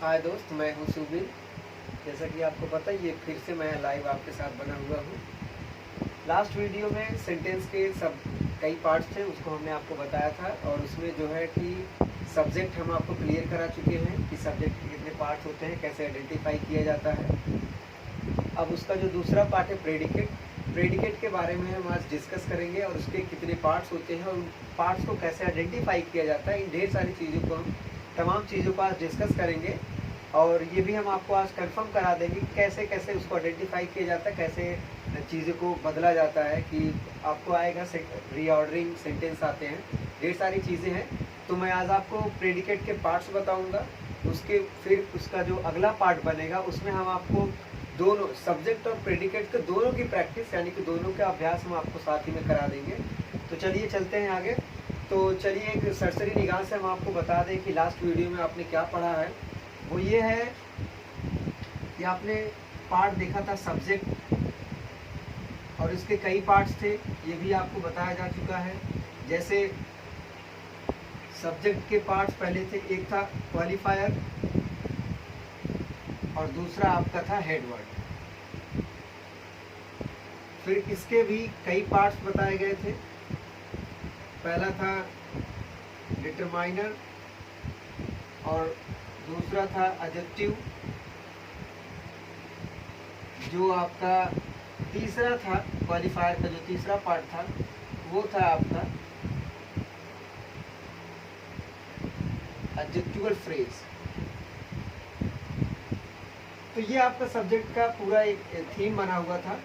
हाय दोस्त, मैं हूं सुबिन। जैसा कि आपको पता ही है, फिर से मैं लाइव आपके साथ बना हुआ हूं। लास्ट वीडियो में सेंटेंस के सब कई पार्ट्स थे, उसको हमने आपको बताया था और उसमें जो है कि सब्जेक्ट हम आपको क्लियर करा चुके हैं कि सब्जेक्ट के कितने पार्ट्स होते हैं, कैसे आइडेंटिफाई किया जाता है। अब उसका जो दूसरा पार्ट है प्रेडिकेट के बारे में हम आज डिस्कस करेंगे और उसके कितने पार्ट्स होते हैं और उन पार्ट्स को कैसे आइडेंटिफाई किया जाता है। इन ढेर सारी चीज़ों को हम तमाम चीज़ों को आज डिस्कस करेंगे और ये भी हम आपको आज कंफर्म करा देंगे कि कैसे कैसे उसको आइडेंटिफाई किया जाता है, कैसे चीज़ों को बदला जाता है। कि आपको आएगा रीऑर्डरिंग सेंटेंस आते हैं, ढेर सारी चीज़ें हैं। तो मैं आज आपको प्रेडिकेट के पार्ट्स बताऊंगा, उसके फिर उसका जो अगला पार्ट बनेगा उसमें हम आपको दोनों सब्जेक्ट और प्रेडिकेट के दोनों की प्रैक्टिस यानी कि दोनों का अभ्यास हम आपको साथ ही में करा देंगे। तो चलिए चलते हैं आगे। तो चलिए एक सरसरी निगाह से हम आपको बता दें कि लास्ट वीडियो में आपने क्या पढ़ा है। वो ये है कि आपने पार्ट देखा था सब्जेक्ट और इसके कई पार्ट्स थे, ये भी आपको बताया जा चुका है। जैसे सब्जेक्ट के पार्ट्स पहले थे, एक था क्वालिफायर और दूसरा आपका था हेड वर्ड। फिर इसके भी कई पार्ट्स बताए गए थे। पहला था डिटरमाइनर और दूसरा था एडजेक्टिव। जो आपका तीसरा था क्वालिफायर का जो तीसरा पार्ट था वो था आपका एडजेक्टिवल फ्रेज। तो ये आपका सब्जेक्ट का पूरा एक थीम बना हुआ था।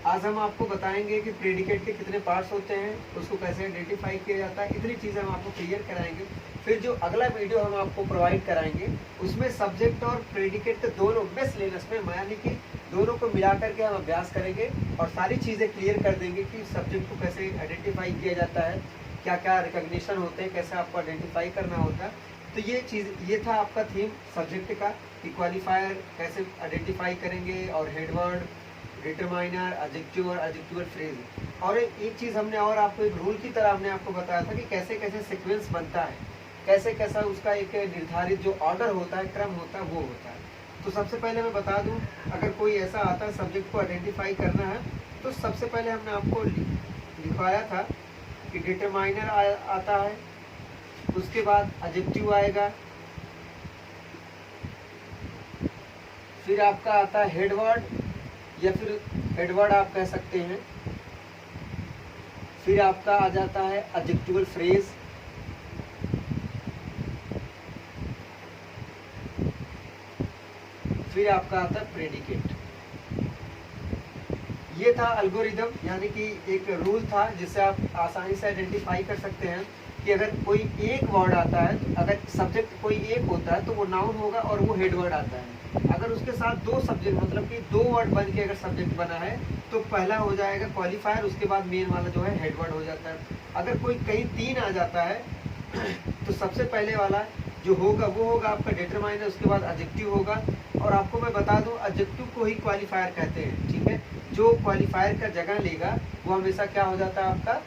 आज हम आपको बताएंगे कि प्रेडिकेट के कितने पार्ट्स होते हैं, उसको कैसे आइडेंटिफाई किया जाता है, इतनी चीज़ें हम आपको क्लियर कराएंगे। फिर जो अगला वीडियो हम आपको प्रोवाइड कराएंगे उसमें सब्जेक्ट और प्रेडिकेट के दोनों मिसलेनियस में यानी कि दोनों को मिला करके हम अभ्यास करेंगे और सारी चीज़ें क्लियर कर देंगे कि सब्जेक्ट को कैसे आइडेंटिफाई किया जाता है, क्या क्या रिकग्निशन होते हैं, कैसे आपको आइडेंटिफाई करना होता है। तो ये था आपका थीम सब्जेक्ट का कि क्वालिफायर कैसे आइडेंटिफाई करेंगे और हेडवर्ड, डिटरमाइनर, एडजेक्टिव और एडजेक्टिवल फ्रेज। और एक चीज़ हमने और आपको एक रूल की तरह हमने आपको बताया था कि कैसे कैसे सीक्वेंस बनता है, कैसे कैसा उसका एक निर्धारित जो ऑर्डर होता है, क्रम होता है, वो होता है। तो सबसे पहले मैं बता दूं, अगर कोई ऐसा आता है सब्जेक्ट को आइडेंटिफाई करना है तो सबसे पहले हमने आपको लिखवाया था कि डिटरमाइनर आता है, उसके बाद एडजेक्टिव आएगा, फिर आपका आता है हेडवर्ड या फिर हेडवर्ड आप कह सकते हैं, फिर आपका आ जाता है एडजेक्टिवल फ्रेज, फिर आपका आता है प्रेडिकेट। ये था एल्गोरिदम यानी कि एक रूल था जिससे आप आसानी से आइडेंटिफाई कर सकते हैं कि अगर कोई एक वर्ड आता है, अगर सब्जेक्ट कोई एक होता है तो वो नाउन होगा और वो हेड वर्ड आता है। अगर उसके साथ दो सब्जेक्ट मतलब कि दो वर्ड बन के अगर सब्जेक्ट बना है तो पहला हो जाएगा क्वालिफायर, उसके बाद मेन वाला जो है हेड वर्ड हो जाता है। अगर कोई कहीं तीन आ जाता है तो सबसे पहले वाला जो होगा वो होगा आपका डिटरमाइनर, उसके बाद एडजेक्टिव होगा। और आपको मैं बता दूं एडजेक्टिव को ही क्वालिफायर कहते हैं, ठीक है। जो क्वालिफायर का जगह लेगा वो हमेशा क्या हो जाता है, आपका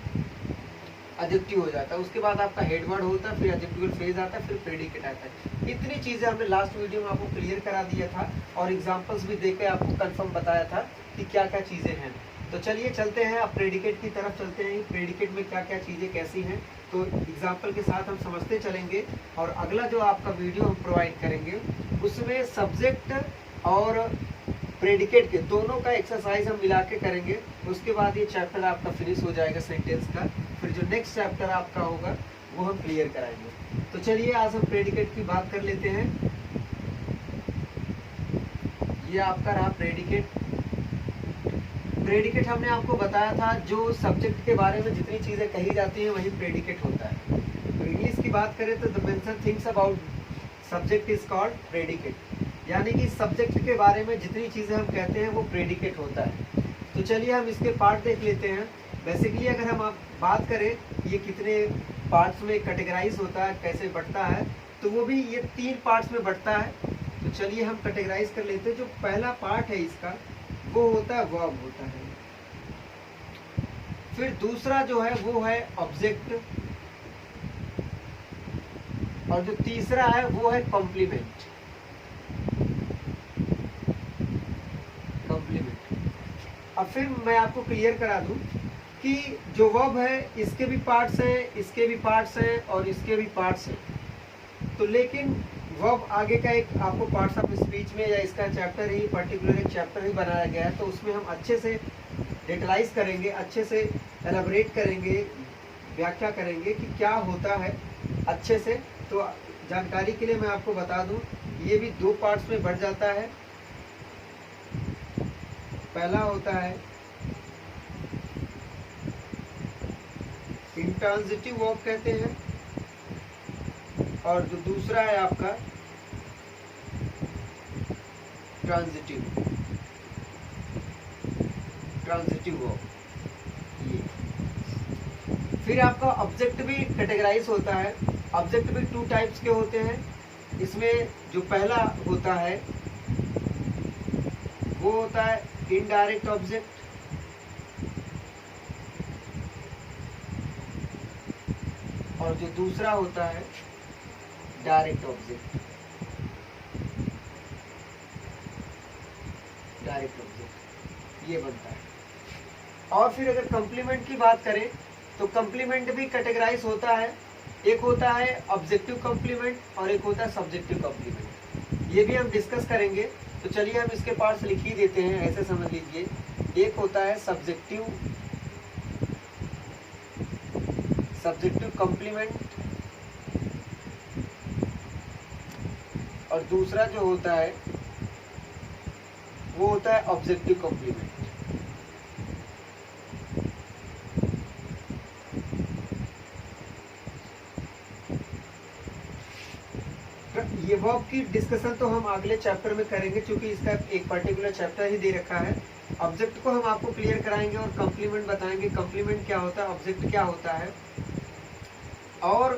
एडजेक्टिव हो जाता है। उसके बाद आपका हेड वर्ड होता है, फिर एडजेक्टिवल फ्रेज आता है, फिर प्रेडिकेट आता है। इतनी चीज़ें हमने लास्ट वीडियो में आपको क्लियर करा दिया था और एग्जांपल्स भी देकर आपको कंफर्म बताया था कि क्या क्या चीज़ें हैं। तो चलिए चलते हैं, अब प्रेडिकेट की तरफ चलते हैं। प्रेडिकेट में क्या क्या चीज़ें कैसी हैं तो एग्जाम्पल के साथ हम समझते चलेंगे। और अगला जो आपका वीडियो हम प्रोवाइड करेंगे उसमें सब्जेक्ट और प्रेडिकेट के दोनों का एक्सरसाइज हम मिला के करेंगे। उसके बाद ये चैप्टर आपका फिनिश हो जाएगा सेंटेंस का। फिर जो नेक्स्ट चैप्टर आपका होगा वो हम क्लियर कराएंगे। तो चलिए आज हम प्रेडिकेट की बात कर लेते हैं। ये आपका रहा प्रेडिकेट। प्रेडिकेट हमने आपको बताया था जो सब्जेक्ट के बारे में जितनी चीज़ें कही जाती हैं वही प्रेडिकेट होता है। तो इंग्लिश की बात करें तो the mention things about subject is called predicate, यानी कि सब्जेक्ट के बारे में जितनी चीज़ें हम कहते हैं वो प्रेडिकेट होता है। तो चलिए हम इसके पार्ट देख लेते हैं। बेसिकली अगर हम आप बात करें ये कितने पार्ट्स में कैटेगराइज होता है, कैसे बढ़ता है, तो वो भी ये 3 पार्ट्स में बढ़ता है। तो चलिए हम कैटेगराइज कर लेते हैं। जो पहला पार्ट है इसका वो होता है वर्ब होता है। फिर दूसरा जो है वो है ऑब्जेक्ट और जो तीसरा है वो है कॉम्प्लीमेंट। अब फिर मैं आपको क्लियर करा दूं कि जो वर्ब है इसके भी पार्ट्स हैं, इसके भी पार्ट्स हैं और इसके भी पार्ट्स हैं। तो लेकिन वर्ब आगे का एक आपको पार्ट्स ऑफ स्पीच में या इसका चैप्टर ही पर्टिकुलर एक चैप्टर ही बनाया गया है, तो उसमें हम अच्छे से डिटेलाइज करेंगे, अच्छे से एलाबोरेट करेंगे, व्याख्या करेंगे कि क्या होता है अच्छे से। तो जानकारी के लिए मैं आपको बता दूं, ये भी दो पार्ट्स में बढ़ जाता है। पहला होता है इंट्रांजिटिव वर्ब कहते हैं, और जो दूसरा है आपका ट्रांजिटिव वर्ब। ये फिर आपका ऑब्जेक्ट भी कैटेगराइज होता है। ऑब्जेक्ट भी टू टाइप्स के होते हैं। इसमें जो पहला होता है वो होता है इनडायरेक्ट ऑब्जेक्ट, और जो दूसरा होता है डायरेक्ट ऑब्जेक्ट। डायरेक्ट ऑब्जेक्ट ये बनता है। और फिर अगर कंप्लीमेंट की बात करें तो कंप्लीमेंट भी कैटेगराइज होता है। एक होता है ऑब्जेक्टिव कंप्लीमेंट और एक होता है सब्जेक्टिव कंप्लीमेंट। ये भी हम डिस्कस करेंगे। तो चलिए हम इसके पार्ट्स लिख ही देते हैं, ऐसे समझ लीजिए। एक होता है सब्जेक्टिव कंप्लीमेंट, और दूसरा जो होता है वो होता है ऑब्जेक्टिव कंप्लीमेंट। ये वर्ब की डिस्कशन तो हम अगले चैप्टर में करेंगे, क्योंकि इसका एक पर्टिकुलर चैप्टर ही दे रखा है। ऑब्जेक्ट को हम आपको क्लियर कराएंगे और कंप्लीमेंट बताएंगे, कंप्लीमेंट क्या होता है, ऑब्जेक्ट क्या होता है, और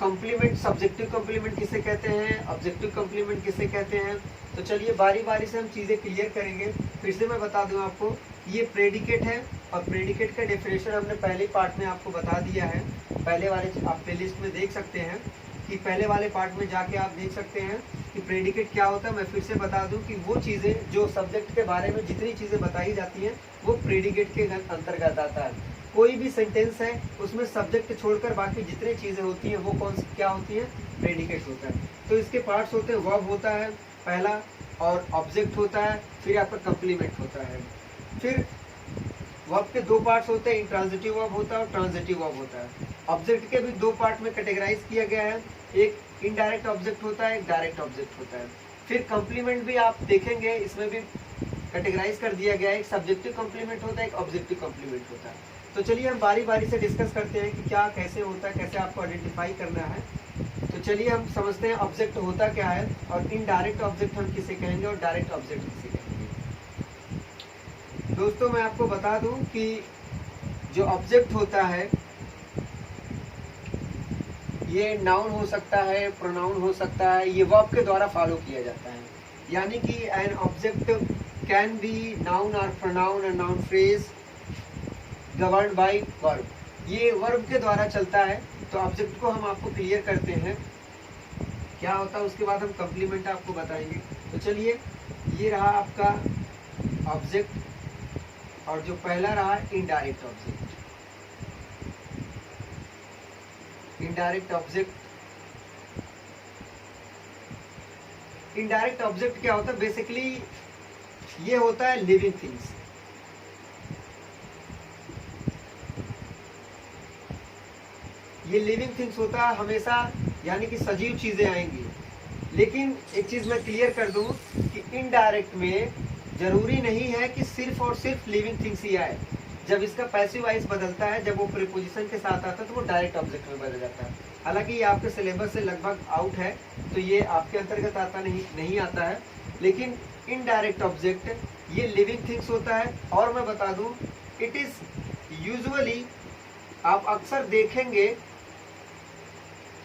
कंप्लीमेंट सब्जेक्टिव कंप्लीमेंट किसे कहते हैं, ऑब्जेक्टिव कंप्लीमेंट किसे कहते हैं। तो चलिए बारी बारी से हम चीज़ें क्लियर करेंगे। फिर से मैं बता दूं आपको, ये प्रेडिकेट है, और प्रेडिकेट का डेफिनेशन हमने पहले पार्ट में आपको बता दिया है। पहले वाले आप प्लेलिस्ट में देख सकते हैं कि पहले वाले पार्ट में जाके आप देख सकते हैं कि प्रेडिकेट क्या होता है। मैं फिर से बता दूं कि वो चीज़ें जो सब्जेक्ट के बारे में जितनी चीज़ें बताई जाती हैं वो प्रेडिकेट के अंतर्गत आता है। कोई भी सेंटेंस है उसमें सब्जेक्ट छोड़कर बाकी जितनी चीज़ें होती हैं वो कौन सी क्या होती हैं, प्रेडिकेट होता है। तो इसके पार्ट्स होते हैं, वर्ब होता है पहला, और ऑब्जेक्ट होता है, फिर आपका कंप्लीमेंट होता है। फिर वर्ब के दो पार्ट्स होते हैं, इंट्रांजिटिव वर्ब होता है और ट्रांजिटिव वर्ब होता है। ऑब्जेक्ट के भी दो पार्ट में कैटेगराइज किया गया है, एक इनडायरेक्ट ऑब्जेक्ट होता है, एक डायरेक्ट ऑब्जेक्ट होता है। फिर कंप्लीमेंट भी आप देखेंगे, इसमें भी कैटेगराइज कर दिया गया है, एक सब्जेक्टिव कंप्लीमेंट होता है, एक ऑब्जेक्टिव कंप्लीमेंट होता है। तो चलिए हम बारी बारी से डिस्कस करते हैं कि क्या कैसे होता है, कैसे आपको आइडेंटिफाई करना है। तो चलिए हम समझते हैं ऑब्जेक्ट होता क्या है, और इनडायरेक्ट ऑब्जेक्ट हम किसे कहेंगे और डायरेक्ट ऑब्जेक्ट किसे कहेंगे। दोस्तों मैं आपको बता दूं कि जो ऑब्जेक्ट होता है ये नाउन हो सकता है, प्रोनाउन हो सकता है, ये वर्ब के द्वारा फॉलो किया जाता है। यानी कि an object can be noun और प्रोनाउन और noun phrase governed bye verb. ये वर्ब के द्वारा चलता है। तो ऑब्जेक्ट को हम आपको क्लियर करते हैं क्या होता है, उसके बाद हम कंप्लीमेंट आपको बताएंगे। तो चलिए, ये रहा आपका ऑब्जेक्ट, और जो पहला रहा indirect object. Indirect object, indirect object क्या होता है, बेसिकली ये होता है लिविंग थिंग्स। ये लिविंग थिंग्स होता है हमेशा, यानी कि सजीव चीजें आएंगी। लेकिन एक चीज मैं क्लियर कर दूं कि इनडायरेक्ट में जरूरी नहीं है कि सिर्फ और सिर्फ लिविंग थिंग्स ही आए। जब इसका पैसिव वॉइस बदलता है, जब वो प्रीपोजिशन के साथ आता है, तो वो डायरेक्ट ऑब्जेक्ट में बदल जाता है। हालांकि ये आपके सिलेबस से लगभग आउट है, तो ये आपके अंतर्गत आता नहीं आता है। लेकिन इनडायरेक्ट ऑब्जेक्ट ये लिविंग थिंग्स होता है। और मैं बता दूं, इट इज यूजुअली, आप अक्सर देखेंगे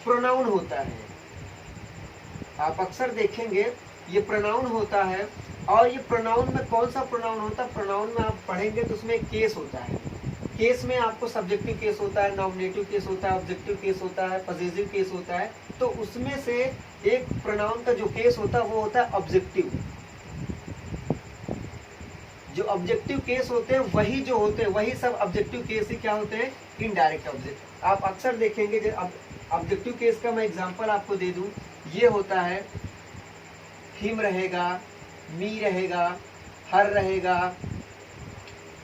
प्रोनाउन होता है। आप अक्सर देखेंगे ये प्रोनाउन होता है। और ये प्रोनाउन में कौन सा प्रोनाउन होता है, प्रोनाउन में आप पढ़ेंगे तो उसमें एक केस होता है। केस में आपको सब्जेक्टिव केस होता है, नॉमिनेटिव केस होता है, ऑब्जेक्टिव केस होता है, पॉजिटिव केस होता है। तो उसमें से एक प्रोनाउन का जो केस होता है वो होता है ऑब्जेक्टिव। जो ऑब्जेक्टिव केस होते हैं वही जो होते हैं वही सब ऑब्जेक्टिव केस ही क्या होते हैं, इनडायरेक्ट ऑब्जेक्ट। आप अक्सर देखेंगे जो ऑब्जेक्टिव केस का मैं एग्जांपल आपको दे दूं, ये होता है हिम रहेगा, मी रहेगा, हर रहेगा,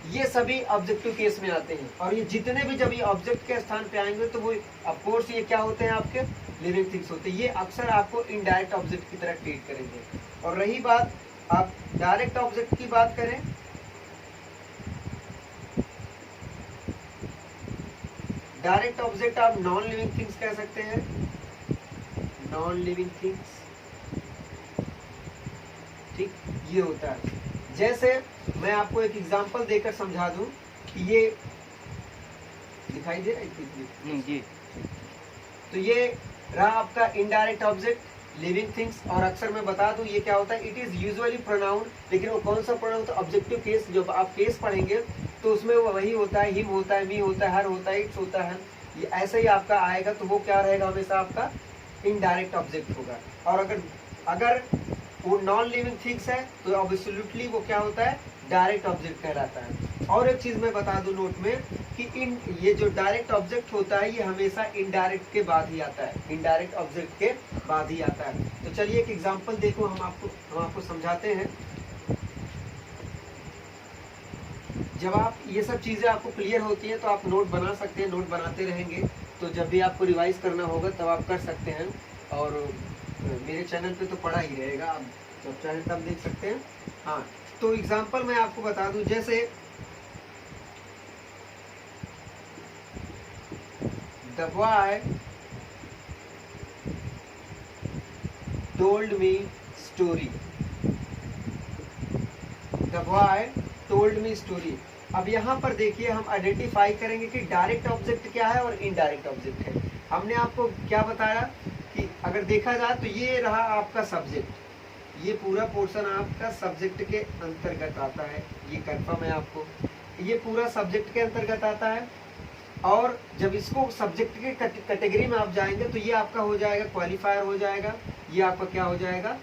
ये सभी ऑब्जेक्टिव केस में आते हैं। और ये जितने भी जब ये ऑब्जेक्ट के स्थान पे आएंगे तो वो ऑफ कोर्स ये क्या होते हैं, आपके लिविंग थिंग्स होते हैं। ये अक्सर आपको इनडायरेक्ट ऑब्जेक्ट की तरह ट्रीट करेंगे। और रही बात आप डायरेक्ट ऑब्जेक्ट की बात करें, डायरेक्ट ऑब्जेक्ट आप नॉन लिविंग थिंग्स कह सकते हैं, नॉन लिविंग थिंग्स, ठीक, ये होता है। जैसे मैं आपको एक एग्जांपल देकर समझा दूं कि ये दिखाई दे रहा है जी, तो ये रहा आपका इनडायरेक्ट ऑब्जेक्ट, लिविंग थिंग्स। और अक्सर मैं बता दूं ये क्या होता है, इट इज यूजुअली प्रोनाउन, लेकिन वो कौन सा प्रोनाउन, तो ऑब्जेक्टिव केस। जब आप केस पढ़ेंगे तो उसमें वो वही होता है, हिम होता है, मी होता है, हर होता है, इट्स होता है, ये ऐसे ही आपका आएगा। तो वो क्या रहेगा, हमेशा आपका इनडायरेक्ट ऑब्जेक्ट होगा। और अगर वो नॉन लिविंग थिंग्स है तो ऑब्वियसली वो क्या होता है, डायरेक्ट ऑब्जेक्ट कहलाता है। और एक चीज मैं बता दूं नोट में कि ये जो डायरेक्ट ऑब्जेक्ट होता है ये हमेशा इनडायरेक्ट के बाद ही आता है, इनडायरेक्ट ऑब्जेक्ट के बाद ही आता है। तो चलिए एक एग्जांपल देखो, हम आपको समझाते हैं। जब आप ये सब चीजें आपको क्लियर होती हैं तो आप नोट बना सकते हैं, नोट बनाते रहेंगे, तो जब भी आपको रिवाइज करना होगा तब आप कर सकते हैं। और मेरे चैनल पे तो पढ़ा ही रहेगा, आप जब चाहें तब देख सकते हैं। हाँ, तो एग्जांपल मैं आपको बता दूं, जैसे the boy told me story, the boy told me story। अब यहाँ पर देखिए हम आइडेंटिफाई करेंगे कि डायरेक्ट ऑब्जेक्ट क्या है और इनडायरेक्ट ऑब्जेक्ट है। हमने आपको क्या बताया कि अगर देखा जाए तो ये रहा आपका सब्जेक्ट, ये पूरा पोर्शन आपका सब्जेक्ट के अंतर्गत आता है, ये कंफर्म है आपको, ये पूरा सब्जेक्ट के अंतर्गत आता है। और जब इसको सब्जेक्ट के कैटेगरी में आप जाएंगे तो ये आपका हो जाएगा क्वालिफायर हो जाएगा, ये आपका क्या हो जाएगा,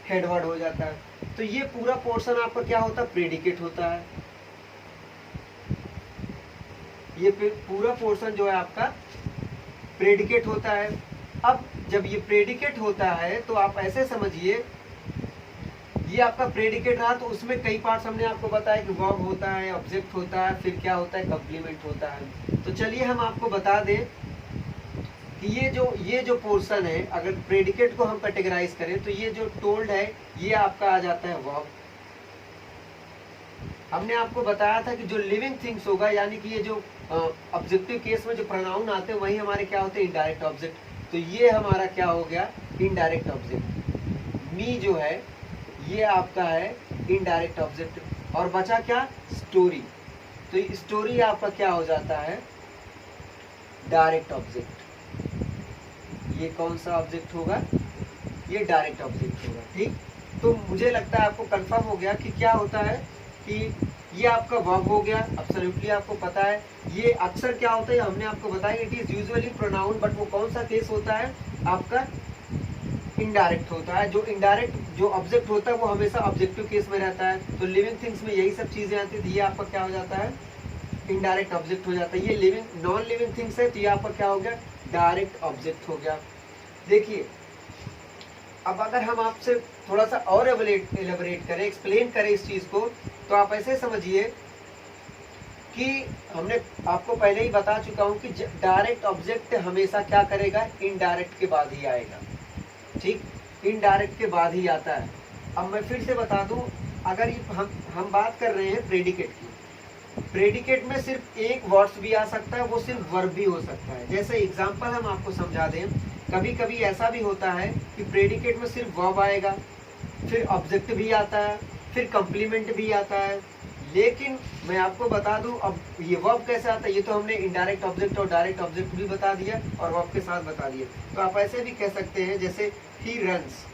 हेडवर्ड हो जाता है। तो ये पूरा पोर्शन आपका क्या होता है, प्रेडिकेट होता है। ये पूरा पोर्शन जो है आपका प्रेडिकेट होता है। अब जब ये प्रेडिकेट होता है तो आप ऐसे समझिए, ये आपका प्रेडिकेट रहा तो उसमें कई पार्ट्स हमने आपको बताया कि वर्ब होता है, ऑब्जेक्ट होता है, फिर क्या होता है, कंप्लीमेंट होता है। तो चलिए हम आपको बता दें कि ये जो पोर्शन है, अगर प्रेडिकेट को हम कैटेगराइज करें तो ये जो टोल्ड है ये आपका आ जाता है वर्ब। हमने आपको बताया था कि जो लिविंग थिंग्स होगा, यानी कि ये जो ऑब्जेक्टिव केस में जो प्रोनाउन आते हैं वही हमारे क्या होते हैं, इनडायरेक्ट ऑब्जेक्ट। तो ये हमारा क्या हो गया, इनडायरेक्ट ऑब्जेक्ट। मी जो है ये आपका है इनडायरेक्ट ऑब्जेक्ट। और बचा क्या, स्टोरी। तो स्टोरी आपका क्या हो जाता है, डायरेक्ट ऑब्जेक्ट। ये कौन सा ऑब्जेक्ट होगा, ये डायरेक्ट ऑब्जेक्ट होगा, ठीक। तो मुझे लगता है आपको कंफर्म हो गया कि क्या होता है कि ये आपका वर्ब हो गया, एब्सोल्युटली आपको पता है। ये अक्सर क्या होता है, हमने आपको बताया it is usually pronoun, but वो कौन सा केस होता है आपका, इनडायरेक्ट होता है। जो इनडायरेक्ट जो ऑब्जेक्ट होता है वो हमेशा ऑब्जेक्टिव केस में रहता है। तो लिविंग थिंग्स में यही सब चीजें आती थी, ये आपका क्या हो जाता है, इनडायरेक्ट ऑब्जेक्ट हो जाता है। ये लिविंग नॉन लिविंग थिंग्स है तो ये आपका क्या हो गया, डायरेक्ट ऑब्जेक्ट हो गया। देखिए अब अगर हम आपसे थोड़ा सा और एलेबोरेट करें, एक्सप्लेन करें इस चीज को, तो आप ऐसे समझिए कि हमने आपको पहले ही बता चुका हूं कि डायरेक्ट ऑब्जेक्ट हमेशा क्या करेगा, इनडायरेक्ट के बाद ही आएगा, ठीक, इनडायरेक्ट के बाद ही आता है। अब मैं फिर से बता दूं, अगर हम बात कर रहे हैं प्रेडिकेट की, प्रेडिकेट में सिर्फ एक वर्ड्स भी आ सकता है, वो सिर्फ वर्ब भी हो सकता है। जैसे एग्जांपल हम आपको समझा दें, कभी कभी ऐसा भी होता है कि प्रेडिकेट में सिर्फ वर्ब आएगा, फिर ऑब्जेक्ट भी आता है, फिर कंप्लीमेंट भी आता है। लेकिन मैं आपको बता दूं, अब ये वर्ब कैसे आता है, ये तो हमने इनडायरेक्ट ऑब्जेक्ट और डायरेक्ट ऑब्जेक्ट भी बता दिया और वर्ब के साथ बता दिया। तो आप ऐसे भी कह सकते हैं, जैसे ही रन्स,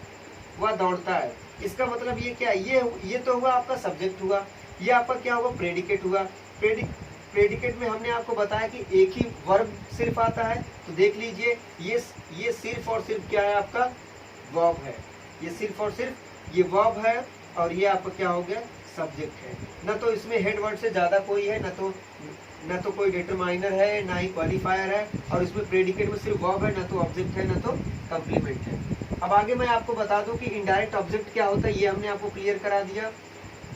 वह दौड़ता है। इसका मतलब ये क्या, ये तो हुआ आपका सब्जेक्ट हुआ, ये आपका क्या हुआ, प्रेडिकेट हुआ। प्रेडिकेट में हमने आपको बताया कि एक ही वर्ब सिर्फ आता है। तो देख लीजिए, ये सिर्फ और सिर्फ क्या है, आपका वर्ब है। ये सिर्फ और सिर्फ ये वर्ब है और ये आपका क्या हो गया, सब्जेक्ट है। न तो इसमें हेड वर्ड से ज़्यादा कोई है, न तो कोई डिटरमाइनर है, ना ही क्वालिफायर है, और इसमें प्रेडिकेट में सिर्फ वर्ब है, न तो ऑब्जेक्ट है, न तो कंप्लीमेंट है। अब आगे मैं आपको बता दूं कि इनडायरेक्ट ऑब्जेक्ट क्या होता है, ये हमने आपको क्लियर करा दिया।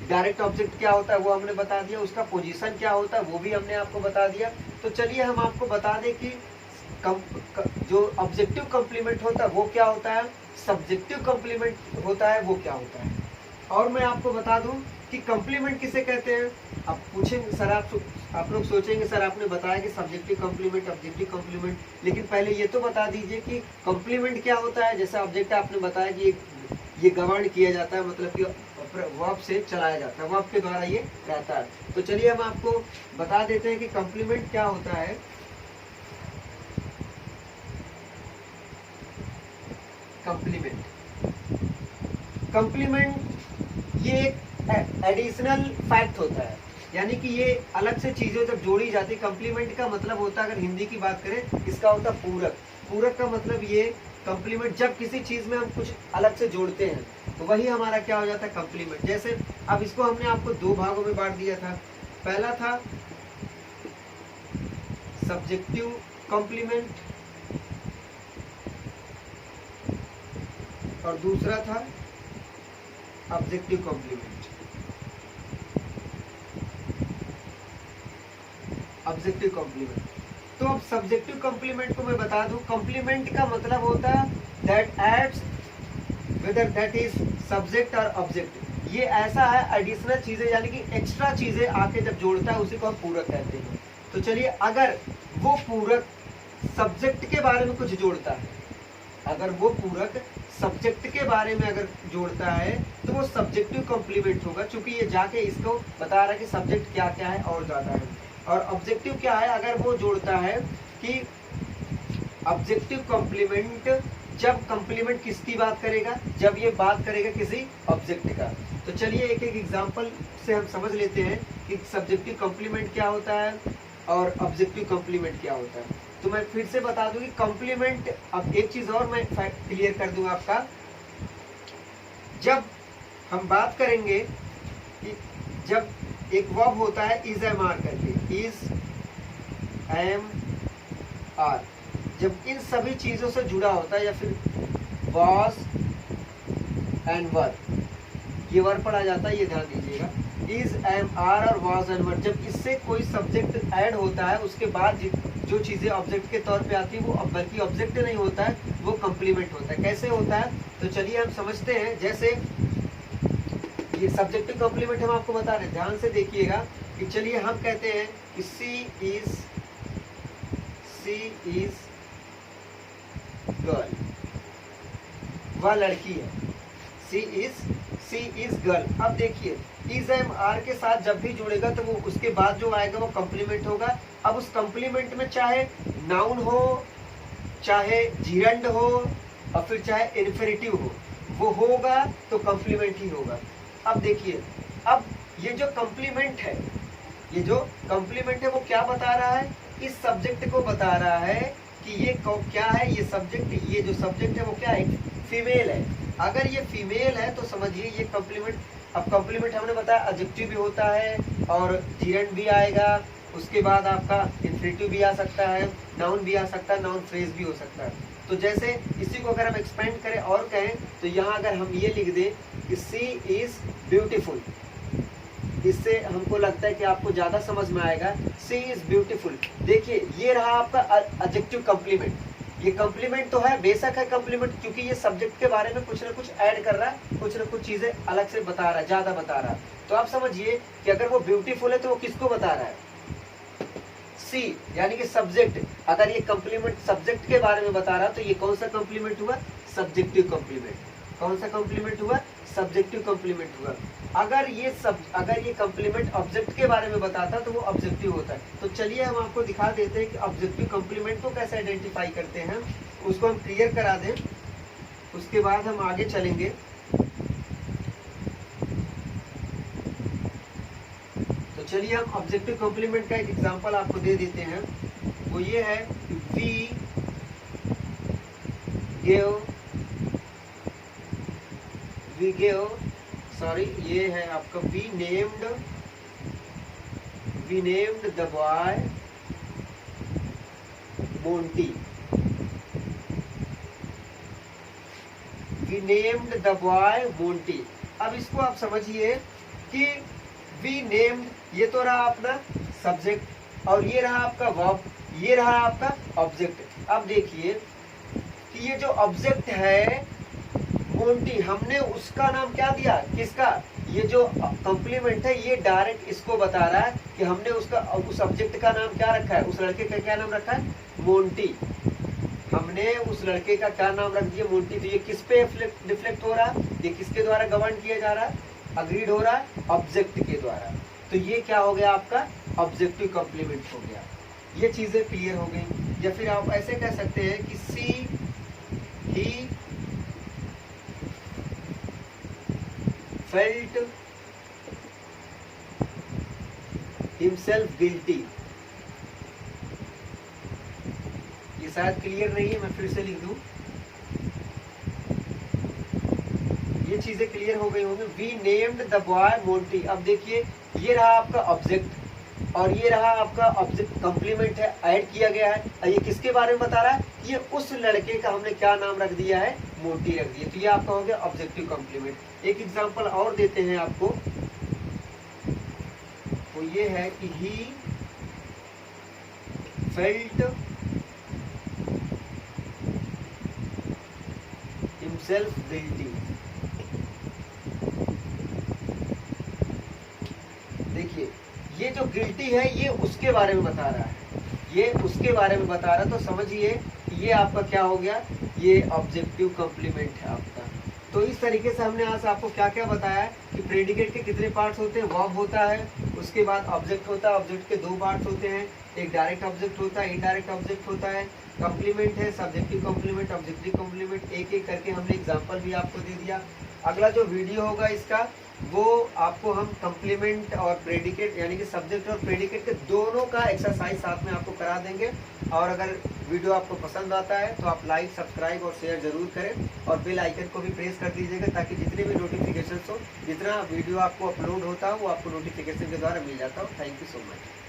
डायरेक्ट ऑब्जेक्ट क्या होता है वो हमने बता दिया, उसका पोजीशन क्या होता है वो भी हमने आपको बता दिया। तो चलिए हम आपको बता दें कि जो ऑब्जेक्टिव कम्प्लीमेंट होता है वो क्या होता है, सब्जेक्टिव कम्प्लीमेंट होता है वो क्या होता है। और मैं आपको बता दूं कि कम्प्लीमेंट किसे कहते हैं। अब पूछेंगे सर, आप लोग सोचेंगे सर आपने बताया कि सब्जेक्टिव कम्प्लीमेंट, ऑब्जेक्टिव कम्प्लीमेंट, लेकिन पहले ये तो बता दीजिए कि कम्प्लीमेंट क्या होता है। जैसे ऑब्जेक्ट आपने बताया कि ये गवर्न किया जाता है, मतलब कि वर्ब से चलाया जाता है, वर्ब के द्वारा ये रहता है। तो चलिए हम आपको बता देते हैं कि कम्प्लीमेंट क्या होता है। कम्प्लीमेंट ये एक एडिशनल फैक्ट होता है, यानी कि ये अलग से चीजें जब जोड़ी जाती है। कम्प्लीमेंट का मतलब होता है, अगर हिंदी की बात करें, इसका होता है पूरक। पूरक का मतलब ये कम्प्लीमेंट जब किसी चीज में हम कुछ अलग से जोड़ते हैं तो वही हमारा क्या हो जाता है, कम्प्लीमेंट। जैसे अब इसको हमने आपको दो भागों में बांट दिया था। पहला था सब्जेक्टिव कम्प्लीमेंट और दूसरा था ऑब्जेक्टिव कम्प्लीमेंट। ऑब्जेक्टिव कम्प्लीमेंट, तो अब सब्जेक्टिव कम्प्लीमेंट को मैं बता दूं। कम्प्लीमेंट का मतलब होता है that adds whether that is subject और ऑब्जेक्ट। ये ऐसा है एडिशनल चीजें, यानी कि एक्स्ट्रा चीजें आके जब जोड़ता है उसी को हम पूरक कहते हैं। तो चलिए, अगर वो पूरक सब्जेक्ट के बारे में कुछ जोड़ता है, अगर वो पूरक सब्जेक्ट के बारे में अगर जोड़ता है तो वो सब्जेक्टिव कम्प्लीमेंट होगा, क्योंकि ये जाके इसको बता रहा है कि सब्जेक्ट क्या क्या है और ज्यादा है। और ऑब्जेक्टिव क्या है, अगर वो जोड़ता है कि ऑब्जेक्टिव कम्प्लीमेंट जब कम्प्लीमेंट किसकी बात करेगा, जब ये बात करेगा किसी ऑब्जेक्ट का। तो चलिए एक एक एग्जांपल से हम समझ लेते हैं कि सब्जेक्टिव कम्प्लीमेंट क्या होता है और ऑब्जेक्टिव कम्प्लीमेंट क्या होता है। तो मैं फिर से बता दूं कि कम्प्लीमेंट, अब एक चीज और मैं क्लियर कर दूं आपका। जब हम बात करेंगे कि जब एक वर्ब होता है इज एम आर करके, इज एम आर, जब इन सभी चीजों से जुड़ा होता है, या फिर वॉज एंड वर, ये वर पढ़ा जाता है, ये ध्यान दीजिएगा। इज एम आर और वॉज एंड वर, जब इससे कोई सब्जेक्ट ऐड होता है उसके बाद जो चीजें ऑब्जेक्ट के तौर पे आती है वो बल्कि ऑब्जेक्ट नहीं होता है, वो कम्प्लीमेंट होता है। कैसे होता है, तो चलिए हम समझते हैं। जैसे ये सब्जेक्टिव कम्प्लीमेंट हम आपको बता रहे हैं, ध्यान से देखिएगा कि चलिए हम कहते हैं कि सी इज गर्ल, वह लड़की है। सी इज गर्ल। अब देखिए इज एम आर के साथ जब भी जुड़ेगा तो वो उसके बाद जो आएगा वो कम्प्लीमेंट होगा। अब उस कम्प्लीमेंट में चाहे नाउन हो, चाहे जीरंड हो, और फिर चाहे इन्फिनिटिव हो, वो होगा तो कम्प्लीमेंट ही होगा। अब देखिए, अब ये जो कम्प्लीमेंट है, ये जो कम्प्लीमेंट है वो क्या बता रहा है, इस सब्जेक्ट को बता रहा है कि ये क्या है, ये सब्जेक्ट, ये जो सब्जेक्ट है वो क्या है, फीमेल है। अगर ये फीमेल है तो समझिए ये कम्प्लीमेंट। अब कम्प्लीमेंट हमने बताया एडजेक्टिव भी होता है और जीरंड भी आएगा, उसके बाद आपका इन्फिनिटिव भी आ सकता है, नाउन भी आ सकता है, नाउन फ्रेज भी हो सकता है। तो जैसे इसी को अगर हम एक्सपेंड करें और कहें तो यहाँ अगर हम ये लिख दें कि सी इज ब्यूटीफुल, इससे हमको लगता है कि आपको ज्यादा समझ में आएगा। सी इज ब्यूटीफुल, देखिए ये रहा आपका एडजेक्टिव कम्प्लीमेंट। ये कम्प्लीमेंट तो है, बेशक है कम्प्लीमेंट, क्योंकि ये सब्जेक्ट के बारे में कुछ ना कुछ ऐड कर रहा है, कुछ ना कुछ चीजें अलग से बता रहा है, ज्यादा बता रहा है। तो आप समझिए कि अगर वो ब्यूटीफुल है तो वो किसको बता रहा है, सी, यानी कि सब्जेक्ट। अगर ये कम्प्लीमेंट सब्जेक्ट के बारे में बता रहा है तो ये कौन सा कम्प्लीमेंट हुआ, सब्जेक्टिव कम्प्लीमेंट। कौन सा कम्प्लीमेंट हुआ, सब्जेक्टिव कम्प्लीमेंट हुआ। अगर ये कम्प्लीमेंट ऑब्जेक्ट के बारे में बताता तो वो ऑब्जेक्टिव होता है। तो चलिए हम आपको दिखा देते हैं कि ऑब्जेक्टिव कम्प्लीमेंट को कैसे आइडेंटिफाई करते हैं, उसको हम क्लियर करा दें, उसके बाद हम आगे चलेंगे। तो चलिए हम ऑब्जेक्टिव कम्प्लीमेंट का एक एग्जांपल आपको दे देते हैं। वो ये है वी गेव सॉरी, ये है आपका we named the boy Monty. We named the boy Monty. अब इसको आप समझिए कि वी नेम्ड, ये तो रहा अपना सब्जेक्ट और ये रहा आपका वर्ब, ये रहा आपका ऑब्जेक्ट। अब देखिए कि ये जो ऑब्जेक्ट है मोंटी, हमने उसका नाम क्या दिया, किसका, ये जो कॉम्प्लीमेंट है ये डायरेक्ट इसको बता रहा है कि हमने उसका उस ऑब्जेक्ट का नाम क्या रखा है, उस लड़के का क्या नाम रखा है, मोंटी। हमने उस लड़के का क्या नाम रख दिया, मोंटी। तो ये किस पे रिफ्लेक्ट हो रहा है, ये किसके द्वारा गवर्न किया जा रहा है, अग्रीड हो रहा है ऑब्जेक्ट के द्वारा। तो ये क्या हो गया आपका ऑब्जेक्टिव कॉम्प्लीमेंट हो गया। ये चीजें क्लियर हो गई। या फिर आप ऐसे कह सकते हैं कि सी ही फेल्ट हिमसेल्फ गिल्टी। ये शायद क्लियर नहीं है, मैं फिर से लिख दूं। ये चीजें क्लियर हो गई होंगी। We named the boy Monty. अब देखिए ये रहा आपका ऑब्जेक्ट और ये रहा आपका ऑब्जेक्ट कॉम्प्लीमेंट है, ऐड किया गया है। और ये किसके बारे में बता रहा है, ये उस लड़के का हमने क्या नाम रख दिया है, मोंटी रख दिया। तो ये आपका हो गया ऑब्जेक्टिव कॉम्प्लीमेंट। एक एग्जांपल और देते हैं आपको, वो ये है कि ही फेल्ट हिमसेल्फ गिल्टी। देखिए ये जो गिल्टी है ये उसके बारे में बता रहा है, ये उसके बारे में बता रहा है। तो समझिए ये आपका क्या हो गया, ये ऑब्जेक्टिव कॉम्प्लीमेंट है आपका। तो इस तरीके से हमने आज आपको क्या क्या बताया है कि प्रेडिकेट के कितने पार्ट्स होते हैं, वर्ब होता है, उसके बाद ऑब्जेक्ट होता है, ऑब्जेक्ट के दो पार्ट्स होते हैं, एक डायरेक्ट ऑब्जेक्ट होता है, इनडायरेक्ट ऑब्जेक्ट होता है, कॉम्प्लीमेंट है, सब्जेक्टिव कॉम्प्लीमेंट, ऑब्जेक्टिव कॉम्प्लीमेंट। एक एक करके हमने एग्जाम्पल भी आपको दे दिया। अगला जो वीडियो होगा इसका, वो आपको हम कॉम्प्लीमेंट और प्रेडिकेट यानी कि सब्जेक्ट और प्रेडिकेट के दोनों का एक्सरसाइज साथ में आपको करा देंगे। और अगर वीडियो आपको पसंद आता है तो आप लाइक, सब्सक्राइब और शेयर जरूर करें और बेल आइकन को भी प्रेस कर दीजिएगा ताकि जितने भी नोटिफिकेशन हो, जितना वीडियो आपको अपलोड होता है वो आपको नोटिफिकेशन के द्वारा मिल जाता हो। Thank you so much.